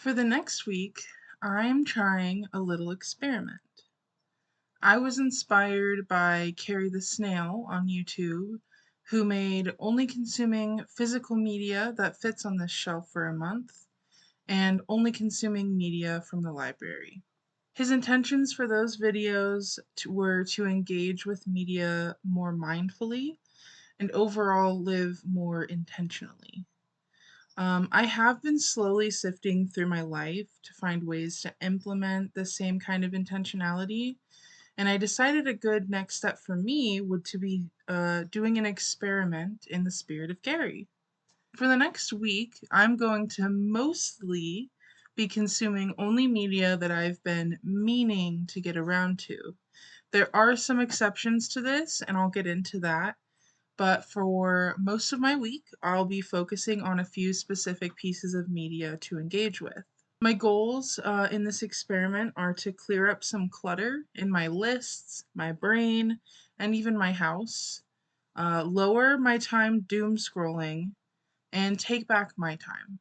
For the next week, I'm trying a little experiment. I was inspired by Carrie the Snail on YouTube, who made only consuming physical media that fits on this shelf for a month and only consuming media from the library. His intentions for those videos were to engage with media more mindfully and overall live more intentionally. I have been slowly sifting through my life to find ways to implement the same kind of intentionality, and I decided a good next step for me would to be doing an experiment in the spirit of Gary. For the next week, I'm going to mostly be consuming only media that I've been meaning to get around to. There are some exceptions to this, and I'll get into that. But for most of my week, I'll be focusing on a few specific pieces of media to engage with. My goals in this experiment are to clear up some clutter in my lists, my brain, and even my house, lower my time doom scrolling, and take back my time.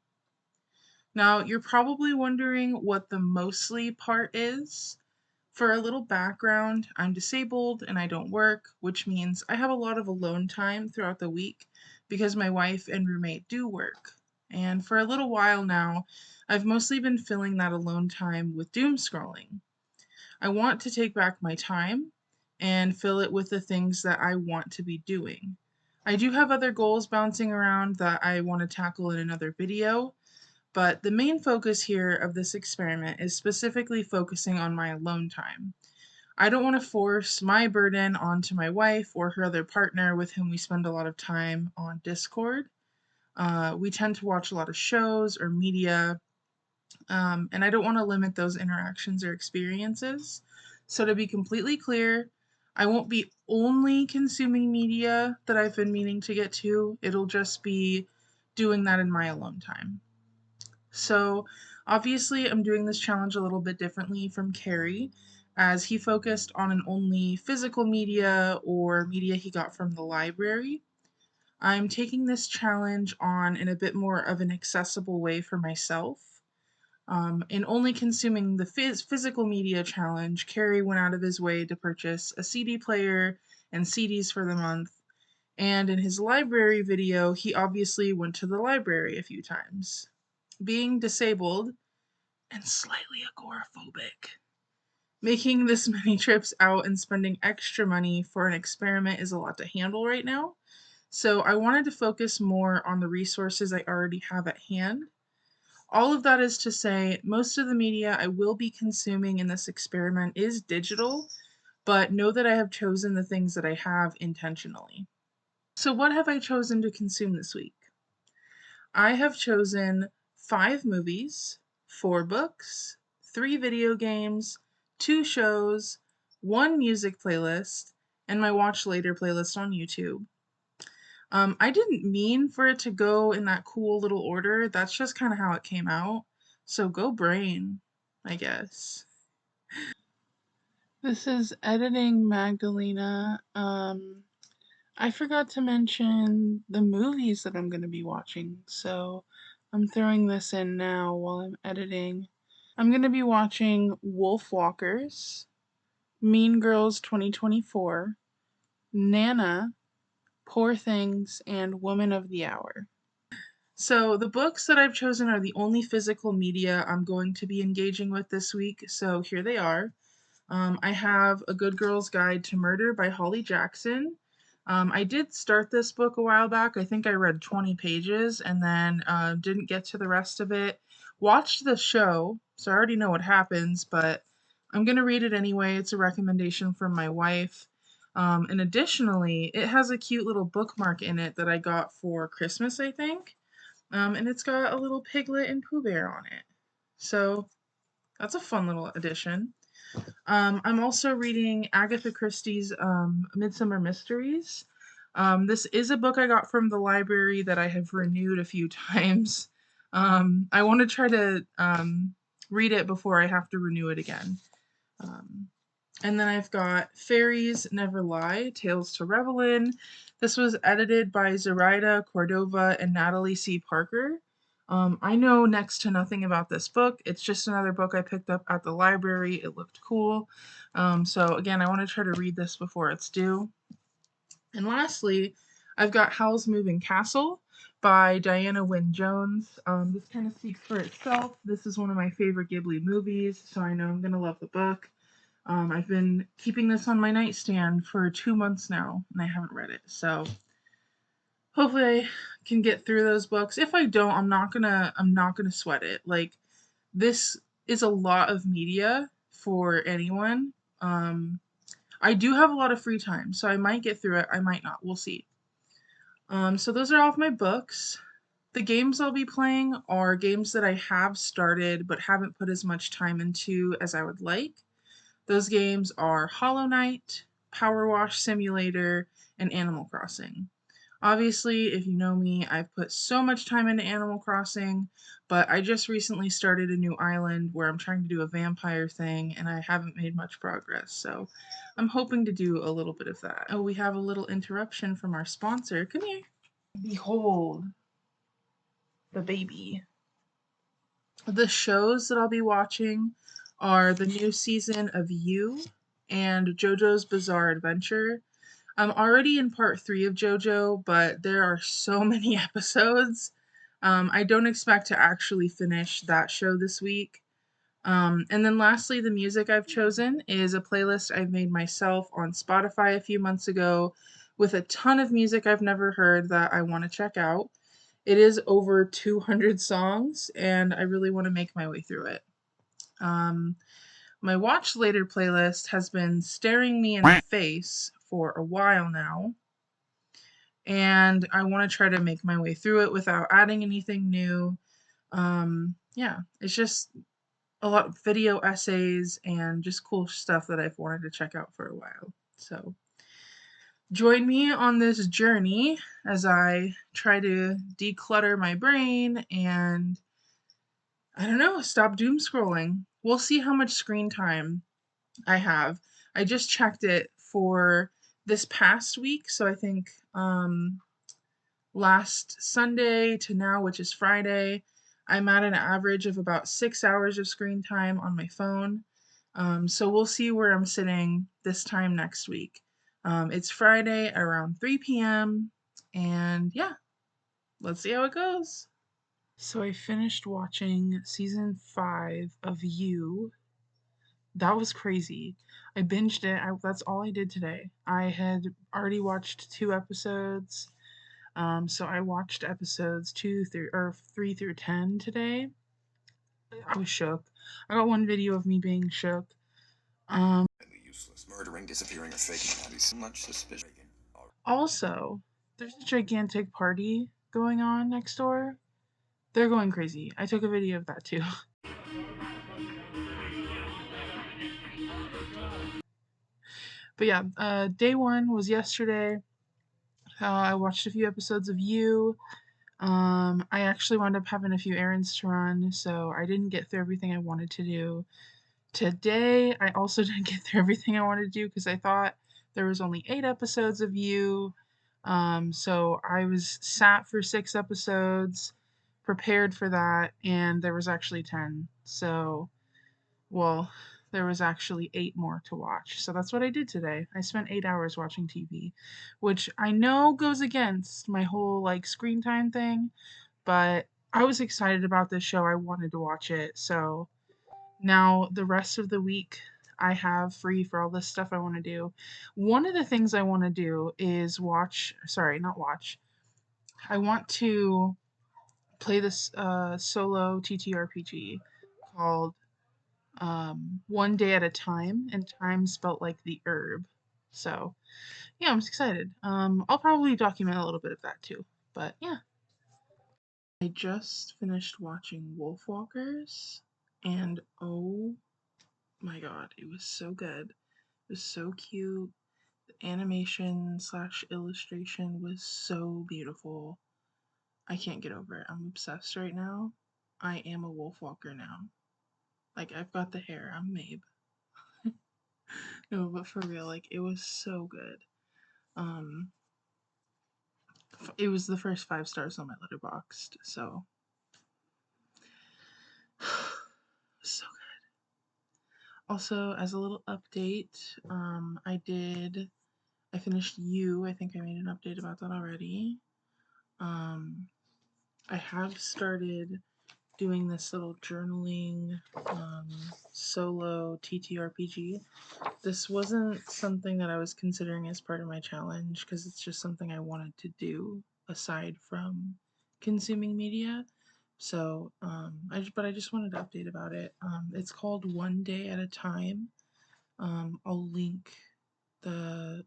Now, you're probably wondering what the mostly part is. For a little background, I'm disabled and I don't work, which means I have a lot of alone time throughout the week because my wife and roommate do work. And for a little while now, I've mostly been filling that alone time with doom scrolling. I want to take back my time and fill it with the things that I want to be doing. I do have other goals bouncing around that I want to tackle in another video, but the main focus here of this experiment is specifically focusing on my alone time. I don't want to force my burden onto my wife or her other partner with whom we spend a lot of time on Discord. We tend to watch a lot of shows or media, and I don't want to limit those interactions or experiences. So, to be completely clear, I won't be only consuming media that I've been meaning to get to, it'll just be doing that in my alone time. So, obviously, I'm doing this challenge a little bit differently from Carrie, as he focused on an only physical media or media he got from the library. I'm taking this challenge on in a bit more of an accessible way for myself. In only consuming the physical media challenge, Carrie went out of his way to purchase a CD player and CDs for the month. And in his library video, he obviously went to the library a few times. Being disabled, and slightly agoraphobic. Making this many trips out and spending extra money for an experiment is a lot to handle right now. So I wanted to focus more on the resources I already have at hand. All of that is to say, most of the media I will be consuming in this experiment is digital, but know that I have chosen the things that I have intentionally. So, what have I chosen to consume this week? I have chosen 5 movies, 4 books, 3 video games, 2 shows, 1 music playlist, and my Watch Later playlist on YouTube. I didn't mean for it to go in that cool little order. That's just kind of how it came out. So go brain, I guess. This is editing Magdalena. I forgot to mention the movies that I'm going to be watching, so I'm throwing this in now while I'm editing. I'm going to be watching Wolf Walkers, Mean Girls 2024, Nana, Poor Things, and Woman of the Hour. So, the books that I've chosen are the only physical media I'm going to be engaging with this week, so here they are. I have A Good Girl's Guide to Murder by Holly Jackson. I did start this book a while back. I think I read 20 pages and then didn't get to the rest of it. Watched the show, so I already know what happens, but I'm going to read it anyway. It's a recommendation from my wife. And additionally, it has a cute little bookmark in it that I got for Christmas, I think. And it's got a little piglet and Pooh Bear on it. So that's a fun little addition. I'm also reading Agatha Christie's Midsummer Mysteries. This is a book I got from the library that I have renewed a few times. I want to try to read it before I have to renew it again. Um, and then I've got Fairies Never Lie, Tales to Revel in. This was edited by Zoraida Cordova and Natalie C. Parker. I know next to nothing about this book. It's just another book I picked up at the library. It looked cool. So, again, I want to try to read this before it's due. And lastly, I've got Howl's Moving Castle by Diana Wynne Jones. This kind of speaks for itself. This is one of my favorite Ghibli movies, so I know I'm going to love the book. I've been keeping this on my nightstand for 2 months now, and I haven't read it. So hopefully I can get through those books. If I don't, I'm not gonna sweat it. Like, this is a lot of media for anyone. Um, I do have a lot of free time, so I might get through it. I might not. We'll see. So those are all of my books. The games I'll be playing are games that I have started but haven't put as much time into as I would like. Those games are Hollow Knight, Power Wash Simulator, and Animal Crossing. Obviously, if you know me, I've put so much time into Animal Crossing, but I just recently started a new island where I'm trying to do a vampire thing and I haven't made much progress. So I'm hoping to do a little bit of that. Oh, we have a little interruption from our sponsor. Come here. Behold the baby. The shows that I'll be watching are the new season of You and JoJo's Bizarre Adventure. I'm already in part 3 of JoJo, but there are so many episodes. I don't expect to actually finish that show this week. And then lastly, the music I've chosen is a playlist I've made myself on Spotify a few months ago with a ton of music I've never heard that I want to check out. It is over 200 songs, and I really want to make my way through it. Um, my Watch Later playlist has been staring me in the face for a while now, and I want to try to make my way through it without adding anything new. Yeah, it's just a lot of video essays and just cool stuff that I've wanted to check out for a while. So join me on this journey as I try to declutter my brain and, I don't know, stop doom scrolling. We'll see how much screen time I have. I just checked it for this past week, so I think last Sunday to now, which is Friday, I'm at an average of about 6 hours of screen time on my phone. So we'll see where I'm sitting this time next week. It's Friday around 3 p.m. And yeah, let's see how it goes. So I finished watching season 5 of You. That was crazy. I binged it. That's all I did today. I had already watched 2 episodes. So I watched episodes 3 through 10 today. I was shook. I got one video of me being shook. Um, Useless. Murdering, disappearing, or faking bodies. Much suspicion. Also, there's a gigantic party going on next door. They're going crazy. I took a video of that too. But yeah, day one was yesterday. I watched a few episodes of You. I actually wound up having a few errands to run, so I didn't get through everything I wanted to do. Today, I also didn't get through everything I wanted to do because I thought there was only 8 episodes of You. So I was sat for 6 episodes, prepared for that, and there was actually 10. So, well, there was actually 8 more to watch. So that's what I did today. I spent 8 hours watching TV, which I know goes against my whole like screen time thing, but I was excited about this show. I wanted to watch it. So now the rest of the week I have free for all this stuff I want to do. One of the things I want to do is not watch. I want to play this solo TTRPG called One Day at a Time, and time spelt like the herb. So, yeah, I'm excited. I'll probably document a little bit of that too. But yeah. I just finished watching Wolfwalkers, and oh my god, it was so good. It was so cute. The animation slash illustration was so beautiful. I can't get over it. I'm obsessed right now. I am a Wolfwalker now. Like, I've got the hair. I'm Mabe. No, but for real, like, it was so good. Um, it was the first 5 stars on my letterboxd, so So also, as a little update, I finished You. I think I made an update about that already. Um, I have started doing this little journaling solo TTRPG. This wasn't something that I was considering as part of my challenge because it's just something I wanted to do aside from consuming media. So, but I just wanted to update about it. It's called One Day at a Time. I'll link the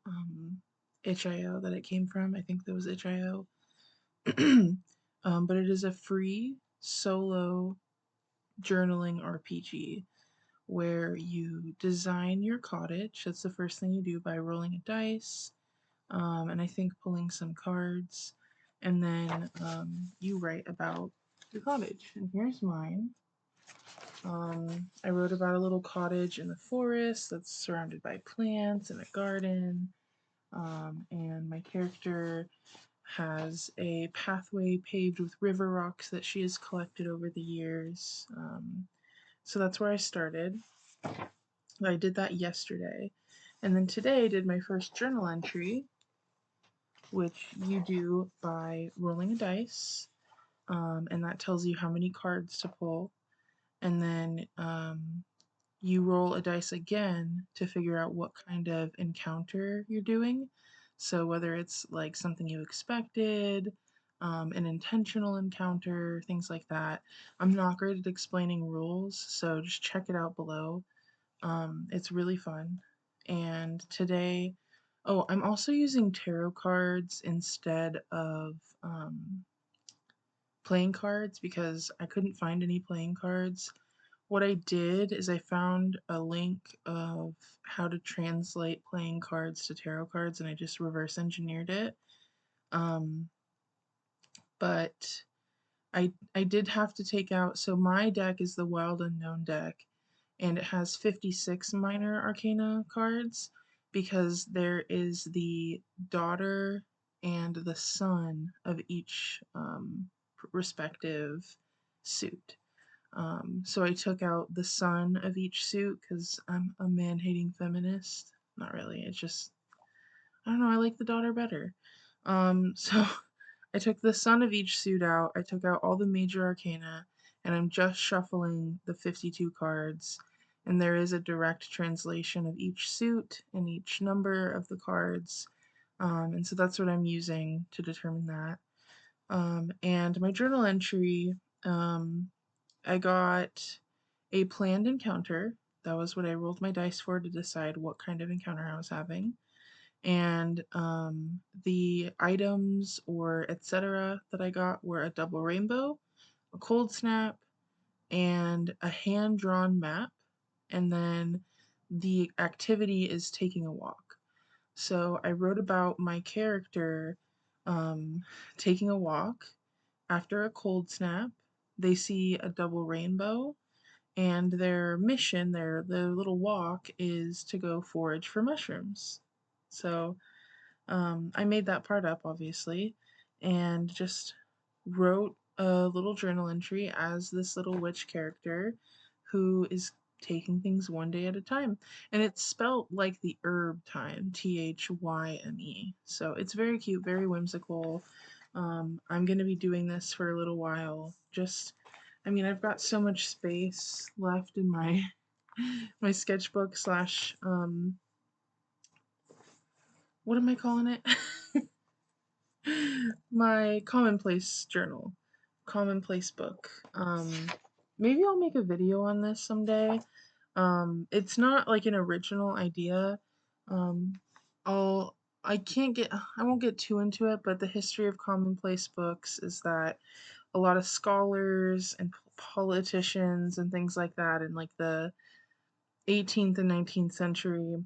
itch.io that it came from. I think that was itch.io. But it is a free solo journaling RPG where you design your cottage. That's the first thing you do by rolling a dice, and I think pulling some cards, and then you write about your cottage. And here's mine. I wrote about a little cottage in the forest that's surrounded by plants and a garden. And my character has a pathway paved with river rocks that she has collected over the years. So that's where I started. I did that yesterday. And then today I did my first journal entry, which you do by rolling a dice. And that tells you how many cards to pull. And then you roll a dice again to figure out what kind of encounter you're doing. So, whether it's like something you expected, an intentional encounter, things like that. I'm not great at explaining rules, so just check it out below. It's really fun. And today, oh, I'm also using tarot cards instead of playing cards because I couldn't find any playing cards. What I did is I found a link of how to translate playing cards to tarot cards and I just reverse engineered it. Um, but I did have to take out, so my deck is the Wild Unknown deck and it has 56 minor arcana cards because there is the daughter and the son of each respective suit. So I took out the son of each suit because I'm a man hating feminist. Not really, it's just, I don't know, I like the daughter better. So I took the son of each suit out, I took out all the major arcana, and I'm just shuffling the 52 cards. And there is a direct translation of each suit and each number of the cards. And so that's what I'm using to determine that. And my journal entry, um, I got a planned encounter. That was what I rolled my dice for to decide what kind of encounter I was having. And the items or etc. that I got were a double rainbow, a cold snap, and a hand drawn map. And then the activity is taking a walk. So I wrote about my character um, taking a walk after a cold snap. They see a double rainbow and their mission, their little walk, is to go forage for mushrooms. So I made that part up, obviously, and just wrote a little journal entry as this little witch character who is taking things one day at a time. And it's spelt like the herb thyme, Thyme. So it's very cute, very whimsical. I'm going to be doing this for a little while. I mean, I've got so much space left in my my sketchbook slash what am I calling it? My commonplace journal, commonplace book. Maybe I'll make a video on this someday. It's not like an original idea. Um, I'll I won't get too into it, but the history of commonplace books is that a lot of scholars and politicians and things like that in like the 18th and 19th century,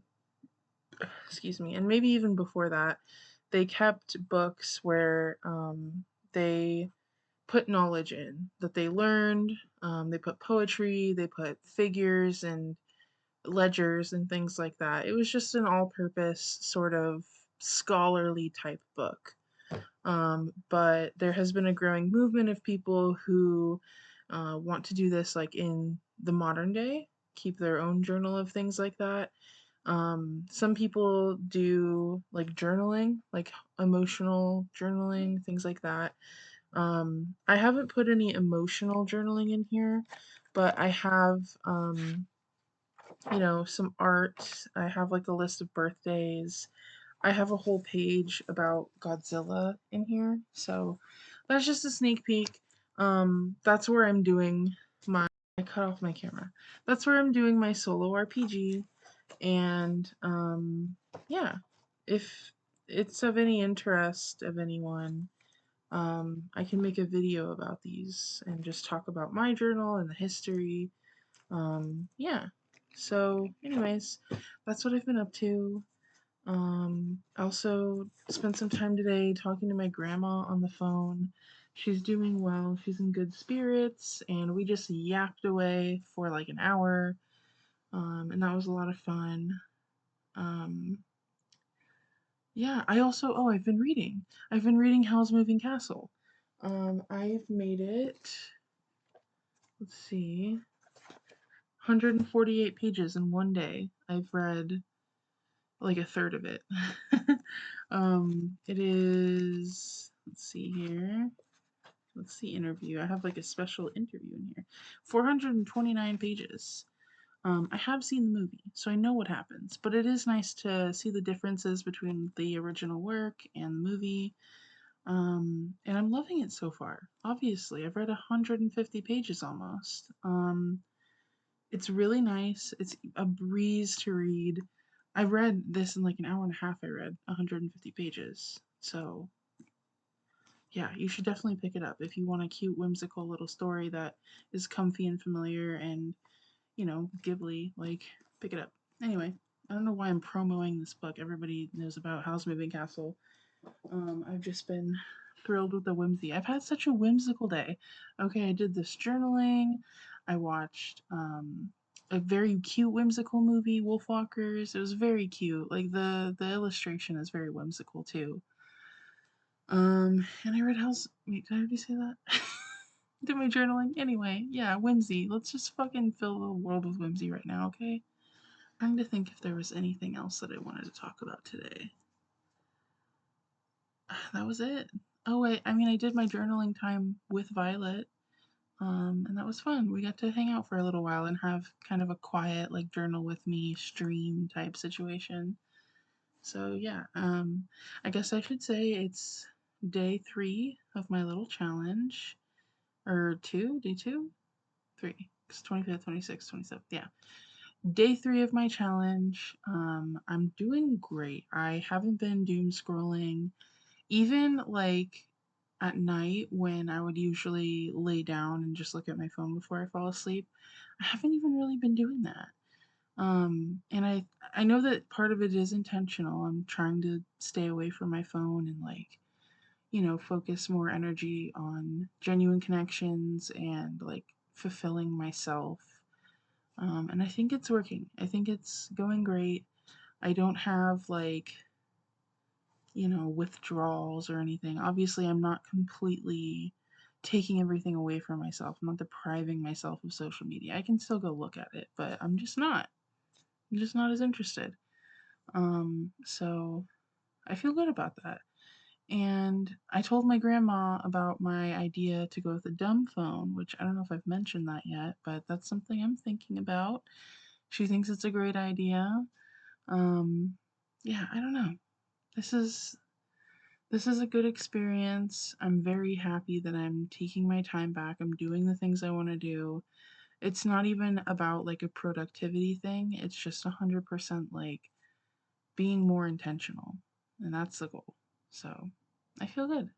excuse me, and maybe even before that, they kept books where they put knowledge in that they learned. They put poetry, they put figures and ledgers and things like that. It was just an all purpose sort of scholarly type book. But there has been a growing movement of people who want to do this like in the modern day, keep their own journal of things like that. Some people do like journaling, like emotional journaling, things like that. I haven't put any emotional journaling in here, but I have, some art. I have like a list of birthdays. I have a whole page about Godzilla in here. So that's just a sneak peek. That's where I'm doing my. I cut off my camera. That's where I'm doing my solo RPG. And yeah, if it's of any interest of anyone, I can make a video about these and just talk about my journal and the history. Yeah. So, anyways, that's what I've been up to. I also spent some time today talking to my grandma on the phone. She's doing well, she's in good spirits, and we just yapped away for like an hour. And that was a lot of fun. Um, yeah, I also, oh, I've been reading. I've been reading Howl's Moving Castle. I've made it, let's see, 148 pages in one day. I've read like a third of it. It is, let's see here. Let's see, interview. I have like a special interview in here. 429 pages. I have seen the movie, so I know what happens, but it is nice to see the differences between the original work and the movie. And I'm loving it so far. Obviously, I've read 150 pages almost. It's really nice. It's a breeze to read. I read this in like an hour and a half. I read 150 pages. So, yeah, you should definitely pick it up if you want a cute, whimsical little story that is comfy and familiar and, Ghibli. Like, pick it up. Anyway, I don't know why I'm promoting this book. Everybody knows about House Moving Castle. I've just been thrilled with the whimsy. I've had such a whimsical day. Okay, I did this journaling. I watched a very cute whimsical movie, Wolfwalkers. It was very cute. Like the illustration is very whimsical too. And I read House. Wait, did I already say that? Did my journaling anyway? Yeah, whimsy. Let's just fucking fill the world with whimsy right now, okay? Trying to think if there was anything else that I wanted to talk about today. That was it. Oh wait, I mean I did my journaling time with Violet. And that was fun. We got to hang out for a little while and have kind of a quiet like journal with me stream type situation. So yeah, I guess I should say it's day 3 of my little challenge. Or two, day 2? 3. It's 25th, 26th, 27th. Yeah. Day 3 of my challenge. I'm doing great. I haven't been doom scrolling even like at night when I would usually lay down and just look at my phone before I fall asleep. I haven't even really been doing that. And I know that part of it is intentional. I'm trying to stay away from my phone and like, focus more energy on genuine connections and like fulfilling myself. And I think it's working. I think it's going great. I don't have like withdrawals or anything. Obviously, I'm not completely taking everything away from myself. I'm not depriving myself of social media. I can still go look at it, but I'm just not. I'm just not as interested. So I feel good about that. And I told my grandma about my idea to go with a dumb phone, which I don't know if I've mentioned that yet, but that's something I'm thinking about. She thinks it's a great idea. Um, yeah, I don't know. This is This is a good experience. I'm very happy that I'm taking my time back. I'm doing the things I want to do. It's not even about like a productivity thing. It's just 100% like being more intentional. And that's the goal. So I feel good.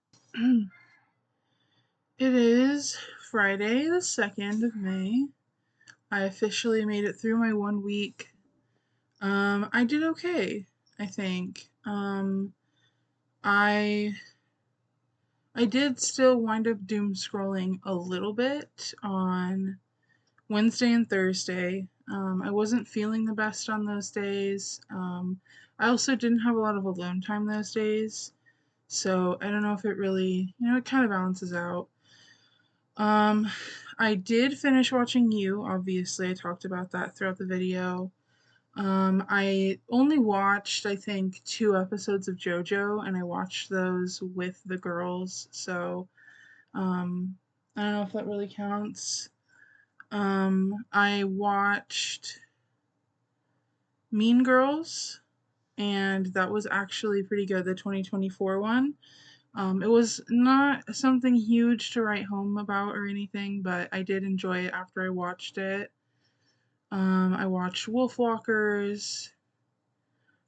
It is Friday, the 2nd of May. I officially made it through my 1 week. I did okay, I think. I I did still wind up doom scrolling a little bit on Wednesday and Thursday. I wasn't feeling the best on those days. I also didn't have a lot of alone time those days. So I don't know if it really, it kind of balances out. Um, I did finish watching You, obviously. I talked about that throughout the video. I only watched, I think, 2 episodes of JoJo, and I watched those with the girls, so um, I don't know if that really counts. I watched Mean Girls, and that was actually pretty good, the 2024 one. It was not something huge to write home about or anything, but I did enjoy it after I watched it. I watched Wolfwalkers.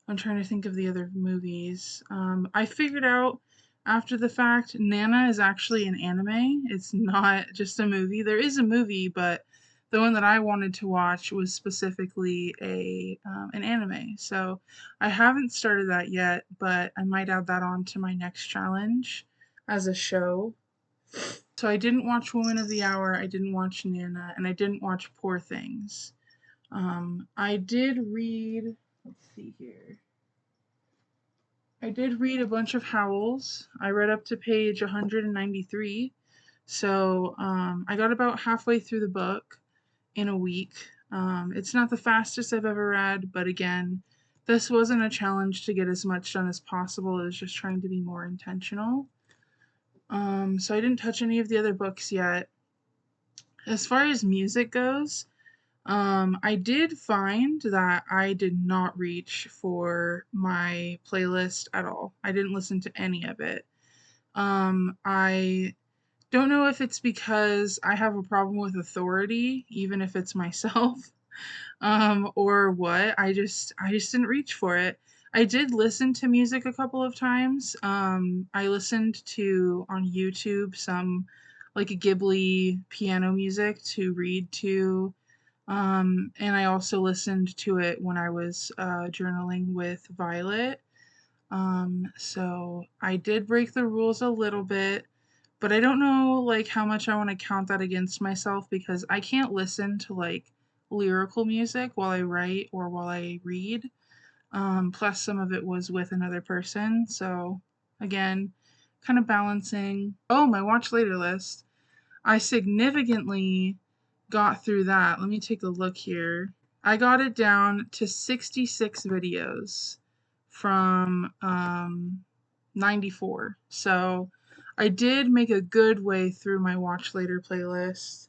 I'm trying to think of the other movies. I figured out after the fact Nana is actually an anime. It's not just a movie. There is a movie, but the one that I wanted to watch was specifically a an anime. So I haven't started that yet, but I might add that on to my next challenge as a show. So I didn't watch Woman of the Hour, I didn't watch Nana, and I didn't watch Poor Things. I did read, let's see here. I did read a bunch of Howells. I read up to page 193. So I got about halfway through the book in a week. It's not the fastest I've ever read, but again, this wasn't a challenge to get as much done as possible. It was just trying to be more intentional. So I didn't touch any of the other books yet. As far as music goes, I did find that I did not reach for my playlist at all. I didn't listen to any of it. I don't know if it's because I have a problem with authority, even if it's myself, or what. I just didn't reach for it. I did listen to music a couple of times. I listened to on YouTube some like Ghibli piano music to read to. And I also listened to it when I was journaling with Violet. So I did break the rules a little bit, but I don't know like how much I want to count that against myself because I can't listen to like lyrical music while I write or while I read. Plus some of it was with another person, so again, kind of balancing. Oh, my watch later list. I significantly got through that. Let me take a look here. I got it down to 66 videos from 94. So I did make a good way through my Watch Later playlist.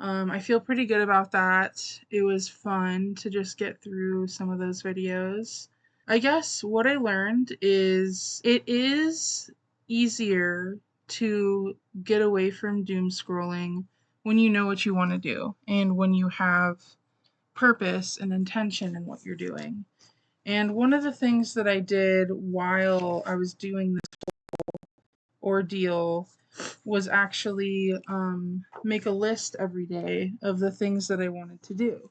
I feel pretty good about that. It was fun to just get through some of those videos. I guess what I learned is it is easier to get away from doom scrolling when you know what you want to do and when you have purpose and intention in what you're doing. And one of the things that I did while I was doing this ordeal was actually make a list every day of the things that I wanted to do.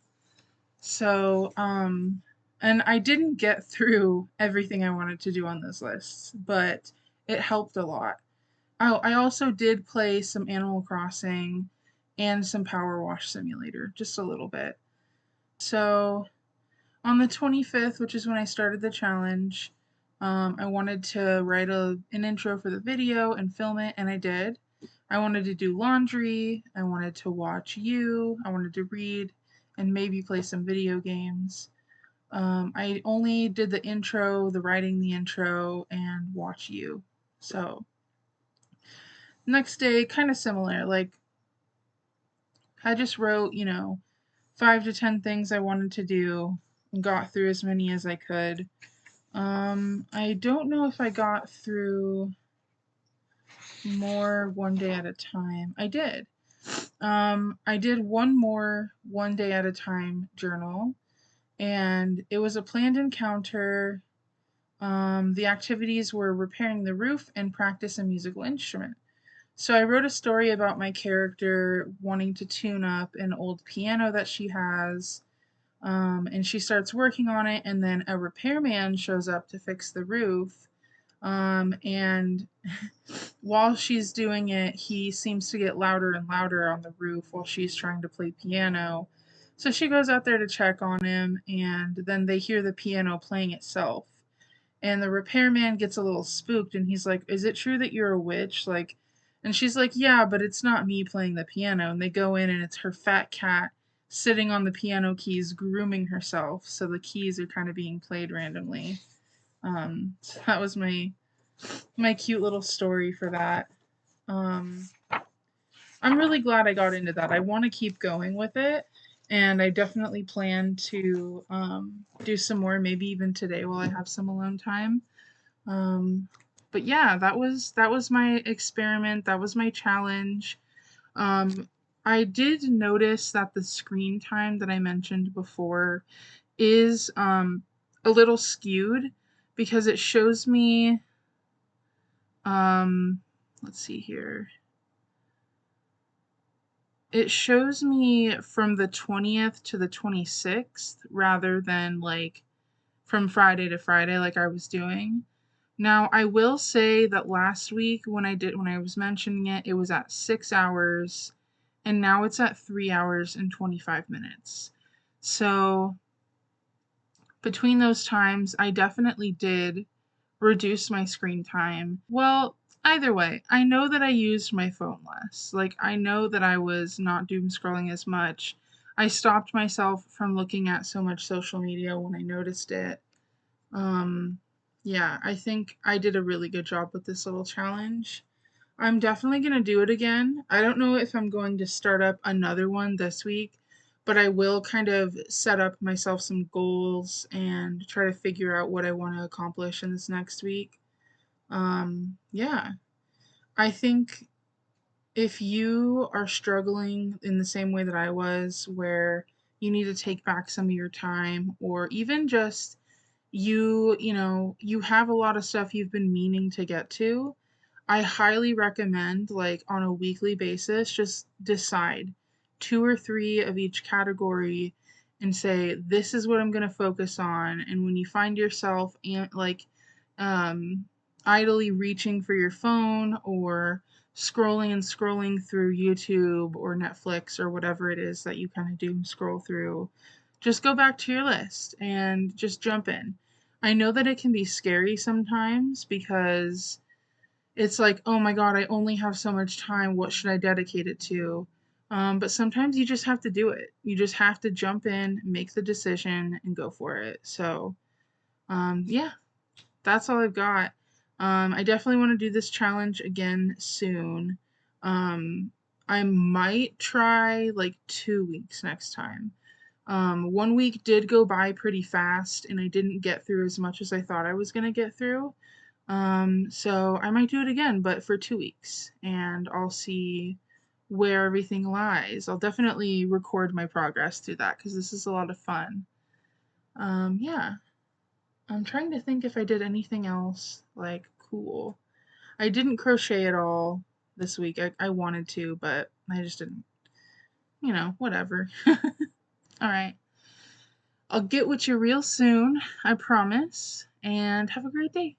So, and I didn't get through everything I wanted to do on those lists, but it helped a lot. Oh, I also did play some Animal Crossing and some Power Wash Simulator, just a little bit. So, on the 25th, which is when I started the challenge, I wanted to write an intro for the video and film it, and I did. I wanted to do laundry, I wanted to watch You, I wanted to read, and maybe play some video games. I only did the intro, the writing the intro, and watch You. So, next day, kind of similar. Like, I just wrote, 5 to 10 things I wanted to do and got through as many as I could. I don't know if I got through more one day at a time. I did. I did one more one day at a time journal, and it was a planned encounter. The activities were repairing the roof and practice a musical instrument. So I wrote a story about my character wanting to tune up an old piano that she has. And she starts working on it, and then a repairman shows up to fix the roof. And while she's doing it, he seems to get louder and louder on the roof while she's trying to play piano. So she goes out there to check on him, and then they hear the piano playing itself. And the repairman gets a little spooked and he's like, "Is it true that you're a witch? Like, And she's like, yeah, but it's not me playing the piano. And they go in and it's her fat cat sitting on the piano keys grooming herself. So the keys are kind of being played randomly. So that was my cute little story for that. Um, I'm really glad I got into that. I want to keep going with it, and I definitely plan to do some more, maybe even today while I have some alone time. Um, but yeah, that was my experiment. That was my challenge. Um, I did notice that the screen time that I mentioned before is a little skewed because it shows me um, let's see here. It shows me from the 20th to the 26th rather than like from Friday to Friday like I was doing. Now, I will say that last week when I was mentioning it, it was at 6 hours and now it's at 3 hours and 25 minutes. So, between those times, I definitely did reduce my screen time. Well, either way, I know that I used my phone less. Like, I know that I was not doom scrolling as much. I stopped myself from looking at so much social media when I noticed it. Um, yeah, I think I did a really good job with this little challenge. I'm definitely going to do it again. I don't know if I'm going to start up another one this week, but I will kind of set up myself some goals and try to figure out what I want to accomplish in this next week. Yeah, I think if you are struggling in the same way that I was, where you need to take back some of your time, or even just you have a lot of stuff you've been meaning to get to, I highly recommend, like, on a weekly basis, just decide two or three of each category and say, this is what I'm going to focus on. And when you find yourself, um, idly reaching for your phone or scrolling and scrolling through YouTube or Netflix or whatever it is that you kind of do scroll through, just go back to your list and just jump in. I know that it can be scary sometimes because it's like, oh my God, I only have so much time. What should I dedicate it to? But sometimes you just have to do it. You just have to jump in, make the decision, and go for it. So, yeah, that's all I've got. I definitely want to do this challenge again soon. Um, I might try like 2 weeks next time. 1 week did go by pretty fast, and I didn't get through as much as I thought I was going to get through. So I might do it again, but for 2 weeks, and I'll see where everything lies. I'll definitely record my progress through that because this is a lot of fun. Yeah, I'm trying to think if I did anything else like cool. I didn't crochet at all this week. I wanted to, but I just didn't. Whatever. All right. I'll get with you real soon, I promise, and have a great day.